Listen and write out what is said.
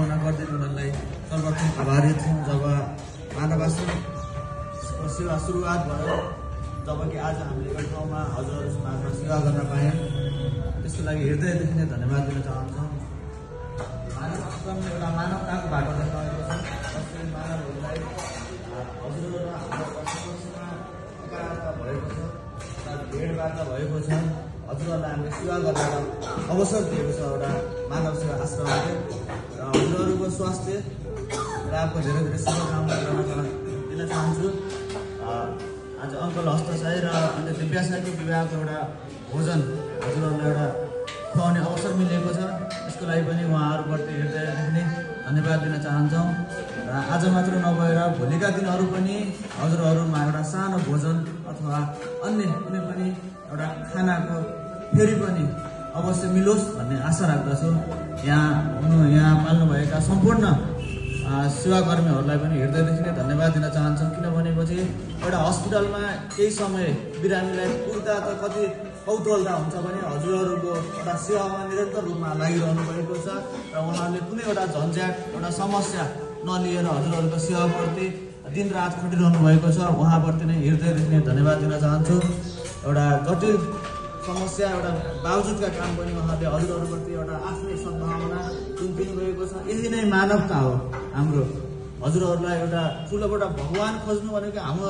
सद्भावना गरिदिनु उनीहरूलाई सर्वप्रथम आभारी छौँ। जब मानव आश्रमको सेवा सुरुवात भयो, जबकि आज हामीले एउटा ठाउँमा हजुरहरू समाजमा सेवा गर्न पायौँ, त्यसको लागि हृदयदेखि नै धन्यवाद दिन चाहन्छौँ। मानव आश्रम एउटा मानवताको बाटो देखाएको छ, जसले मानवहरूलाई हजुरहरू र हाम्रो पशुपक्षीमा एकाग्रता भएको छ, एउटा भेडवार्ता भएको छ। हजुरहरूलाई हामीले सेवा गरेर अवसर दिएको छ एउटा मानव सेवा आश्रमले, र हजुरहरूको स्वास्थ्य र आपको धेरै धेरै शुभकामना दिन चाहन्छु। आज अङ्कल हस्तसाई र अन्य दिव्यासाईको विवाहको एउटा भोजन हजुरहरूलाई एउटा खुवाउने अवसर मिलेको छ, यसको लागि पनि उहाँहरूप्रति हृदयदेखि नै धन्यवाद दिन चाहन्छौँ। र आज मात्र नभएर भोलिका दिनहरू पनि हजुरहरूमा एउटा सानो भोजन अथवा अन्य कुनै पनि एउटा खानाको फेरि पनि अवश्य मिलोस् भन्ने आशा राख्दछु। यहाँ पाल्नुभएका सम्पूर्ण सेवाकर्मीहरूलाई पनि हृदयदेखि नै धन्यवाद दिन चाहन्छौँ। किनभनेपछि एउटा हस्पिटलमा केही समय बिरामीलाई पुग्दा त कति कौतूहलता हुन्छ भने हजुरहरूको एउटा सेवामा निरन्तर रूपमा लागिरहनु भएको छ र उहाँहरूले कुनै एउटा झन्झट एउटा समस्या नलिएर हजुरहरूको सेवाप्रति दिनरात खटिरहनु भएको छ। उहाँप्रति नै हृदयदेखि नै धन्यवाद दिन चाहन्छु। एउटा जटिल समस्या एउटा बावजुदका काम पनि उहाँले हजुरहरूप्रति एउटा आफ्नै सद्भावना जुन दिनुभएको छ, यही नै मानवता हो हाम्रो। हजुरहरूलाई एउटा ठुलोबाट भगवान खोज्नु भनेको हाम्रो